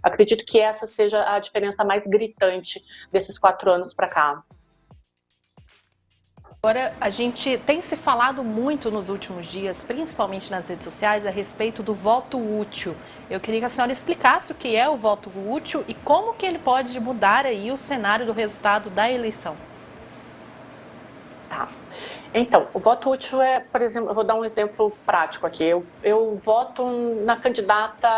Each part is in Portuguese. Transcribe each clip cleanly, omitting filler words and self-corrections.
Acredito que essa seja a diferença mais gritante desses 4 anos para cá. Agora, a gente tem se falado muito nos últimos dias, principalmente nas redes sociais, a respeito do voto útil. Eu queria que a senhora explicasse o que é o voto útil e como que ele pode mudar aí o cenário do resultado da eleição. Tá. Então, o voto útil é, por exemplo, eu vou dar um exemplo prático aqui. Eu voto na candidata,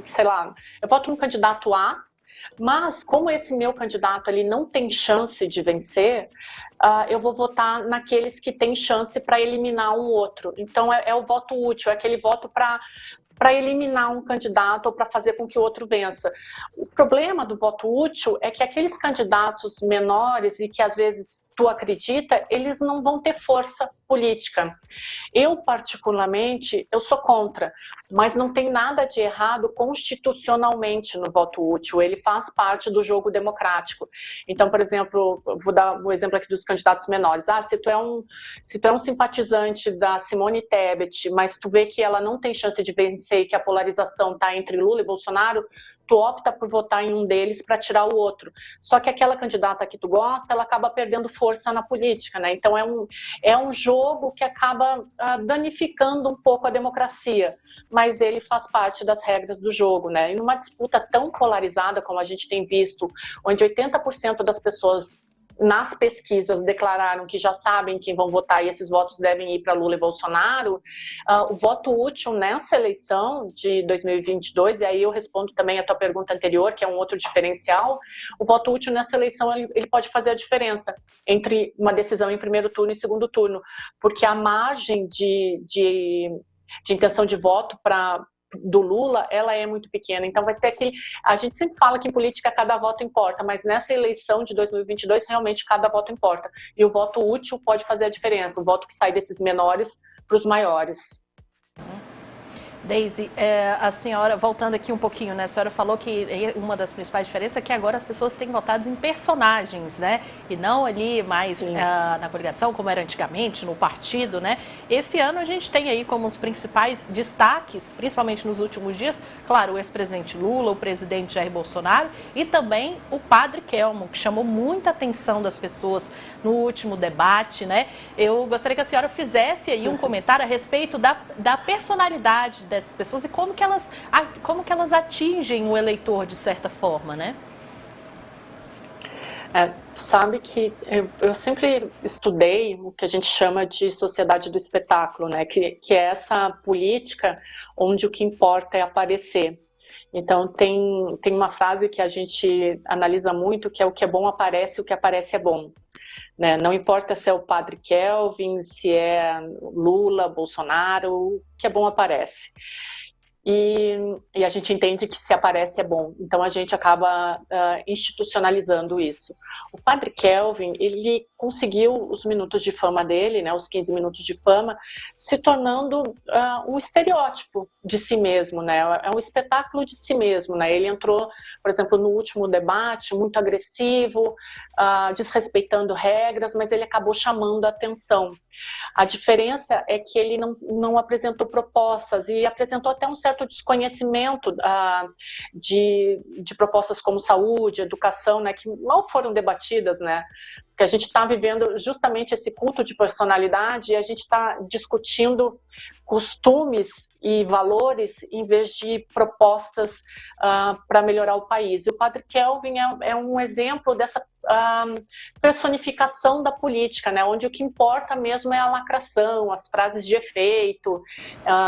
sei lá, eu voto no candidato A, mas como esse meu candidato ali não tem chance de vencer, eu vou votar naqueles que têm chance para eliminar um outro. Então, é o voto útil, é aquele voto para eliminar um candidato ou para fazer com que o outro vença. O problema do voto útil é que aqueles candidatos menores e que às vezes tu acredita, eles não vão ter força política. Eu, particularmente, eu sou contra, mas não tem nada de errado constitucionalmente no voto útil, ele faz parte do jogo democrático. Então, por exemplo, vou dar o exemplo aqui dos candidatos menores. Se tu é um simpatizante da Simone Tebet, mas tu vê que ela não tem chance de vencer e que a polarização está entre Lula e Bolsonaro, tu opta por votar em um deles para tirar o outro. Só que aquela candidata que tu gosta, ela acaba perdendo força na política, né? Então é um jogo que acaba danificando um pouco a democracia, mas ele faz parte das regras do jogo, né? E numa disputa tão polarizada como a gente tem visto, onde 80% das pessoas nas pesquisas declararam que já sabem quem vão votar e esses votos devem ir para Lula e Bolsonaro, o voto útil nessa eleição de 2022, e aí eu respondo também a tua pergunta anterior, que é um outro diferencial, o voto útil nessa eleição ele pode fazer a diferença entre uma decisão em primeiro turno e segundo turno, porque a margem de intenção de voto do Lula, ela é muito pequena. Então vai ser que a gente sempre fala que em política cada voto importa, mas nessa eleição de 2022 realmente cada voto importa. E o voto útil pode fazer a diferença, o voto que sai desses menores para os maiores. Deise, a senhora, voltando aqui um pouquinho, né? A senhora falou que uma das principais diferenças é que agora as pessoas têm votado em personagens, né? E não ali mais na coligação, como era antigamente, no partido, né? Esse ano a gente tem aí como os principais destaques, principalmente nos últimos dias, claro, o ex-presidente Lula, o presidente Jair Bolsonaro e também o padre Kelmo, que chamou muita atenção das pessoas no último debate, né? Eu gostaria que a senhora fizesse aí um comentário a respeito da personalidade dessas pessoas e como que elas atingem o eleitor de certa forma, né? Sabe que eu sempre estudei o que a gente chama de sociedade do espetáculo, né? Que é essa política onde o que importa é aparecer. Então tem uma frase que a gente analisa muito, que é o que é bom aparece, o que aparece é bom. Né? Não importa se é o padre Kelvin, se é Lula, Bolsonaro, o que é bom aparece. E a gente entende que se aparece é bom, então a gente acaba institucionalizando isso. O padre Kelvin, ele conseguiu os minutos de fama dele, né, os 15 minutos de fama, se tornando um estereótipo de si mesmo, né, é um espetáculo de si mesmo, né, ele entrou, por exemplo, no último debate, muito agressivo, desrespeitando regras, mas ele acabou chamando a atenção. A diferença é que ele não apresentou propostas e apresentou até um certo desconhecimento de propostas como saúde, educação, né, que mal foram debatidas, né? Porque a gente está vivendo justamente esse culto de personalidade e a gente está discutindo costumes e valores em vez de propostas para melhorar o país. E o padre Kelvin é um exemplo dessa personificação da política, né, onde o que importa mesmo é a lacração, as frases de efeito,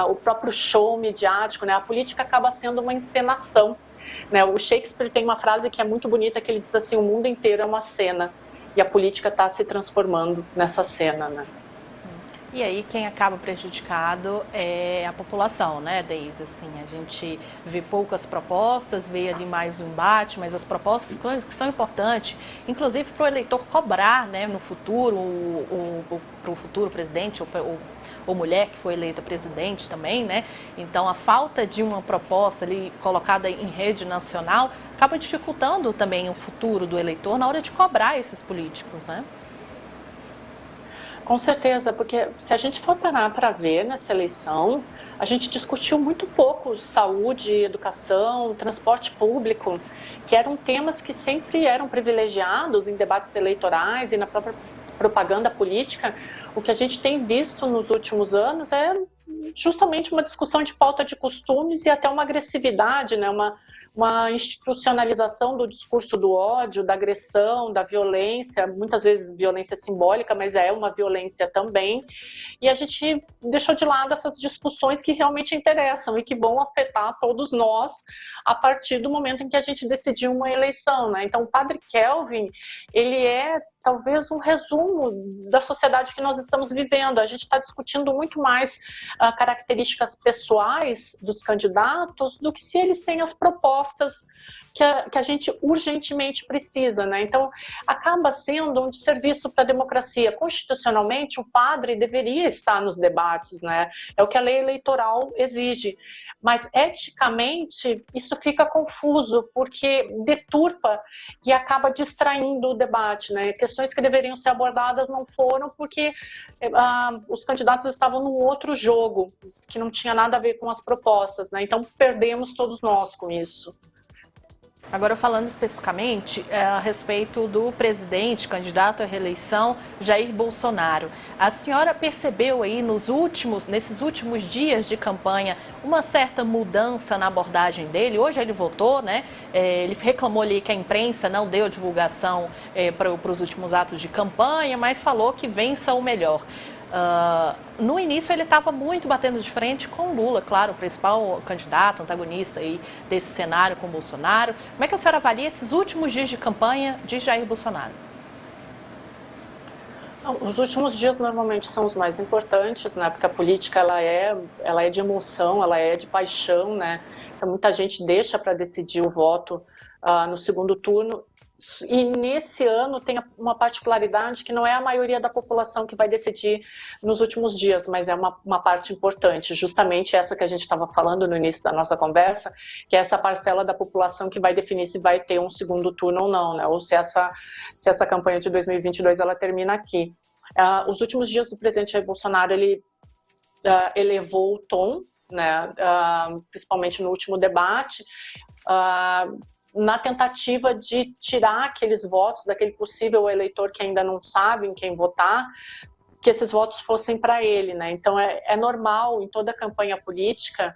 o próprio show midiático, né, a política acaba sendo uma encenação. Né, o Shakespeare tem uma frase que é muito bonita, que ele diz assim, o mundo inteiro é uma cena, e a política está se transformando nessa cena, né. E aí quem acaba prejudicado é a população, né, Deise? Assim, a gente vê poucas propostas, vê ali mais um embate, mas as propostas que são importantes, inclusive para o eleitor cobrar, né, no futuro, para o futuro presidente ou mulher que foi eleita presidente também, né? Então a falta de uma proposta ali colocada em rede nacional acaba dificultando também o futuro do eleitor na hora de cobrar esses políticos, né? Com certeza, porque se a gente for parar para ver nessa eleição, a gente discutiu muito pouco saúde, educação, transporte público, que eram temas que sempre eram privilegiados em debates eleitorais e na própria propaganda política. O que a gente tem visto nos últimos anos é justamente uma discussão de pauta de costumes e até uma agressividade, né? Uma institucionalização do discurso do ódio, da agressão, da violência, muitas vezes violência simbólica, mas é uma violência também. E a gente deixou de lado essas discussões que realmente interessam e que vão afetar todos nós a partir do momento em que a gente decidir uma eleição, né? Então, o Padre Kelvin, ele é talvez um resumo da sociedade que nós estamos vivendo. A gente está discutindo muito mais características pessoais dos candidatos do que se eles têm as propostas que a gente urgentemente precisa, né? Então, acaba sendo um desserviço para a democracia. Constitucionalmente, o padre deveria estar nos debates, né? É o que a lei eleitoral exige. Mas, eticamente, isso fica confuso, porque deturpa e acaba distraindo o debate, né? Questões que deveriam ser abordadas não foram, porque os candidatos estavam num outro jogo, que não tinha nada a ver com as propostas, né? Então, perdemos todos nós com isso. Agora, falando especificamente a respeito do presidente, candidato à reeleição, Jair Bolsonaro. A senhora percebeu aí nesses últimos dias de campanha uma certa mudança na abordagem dele? Hoje ele votou, né? Ele reclamou ali que a imprensa não deu divulgação para os últimos atos de campanha, mas falou que vença o melhor. No início ele estava muito batendo de frente com Lula, claro, o principal candidato, antagonista aí desse cenário com Bolsonaro. Como é que a senhora avalia esses últimos dias de campanha de Jair Bolsonaro? Os últimos dias normalmente são os mais importantes, né? Porque a política ela é de emoção, ela é de paixão, né? Então muita gente deixa para decidir o voto no segundo turno. E nesse ano tem uma particularidade que não é a maioria da população que vai decidir nos últimos dias, mas é uma parte importante, justamente essa que a gente estava falando no início da nossa conversa, que é essa parcela da população que vai definir se vai ter um segundo turno ou não, né? Ou se essa campanha de 2022 ela termina aqui. Os últimos dias do presidente Jair Bolsonaro, ele elevou o tom, né? Principalmente no último debate, na tentativa de tirar aqueles votos daquele possível eleitor que ainda não sabe em quem votar, que esses votos fossem para ele, né? Então é normal em toda a campanha política,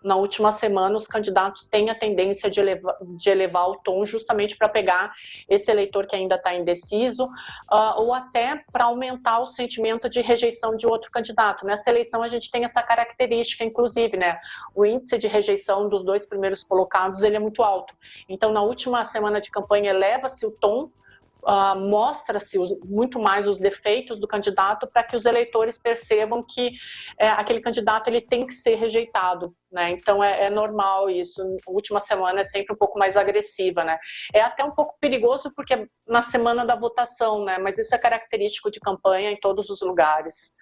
na última semana os candidatos têm a tendência de elevar o tom justamente para pegar esse eleitor que ainda está indeciso, ou até para aumentar o sentimento de rejeição de outro candidato. Nessa eleição a gente tem essa característica, inclusive, né? O índice de rejeição dos dois primeiros colocados ele é muito alto. Então, na última semana de campanha eleva-se o tom, mostra-se muito mais os defeitos do candidato para que os eleitores percebam que aquele candidato ele tem que ser rejeitado, né? Então é normal isso. A última semana é sempre um pouco mais agressiva, né? É até um pouco perigoso porque é na semana da votação, né? Mas isso é característico de campanha em todos os lugares.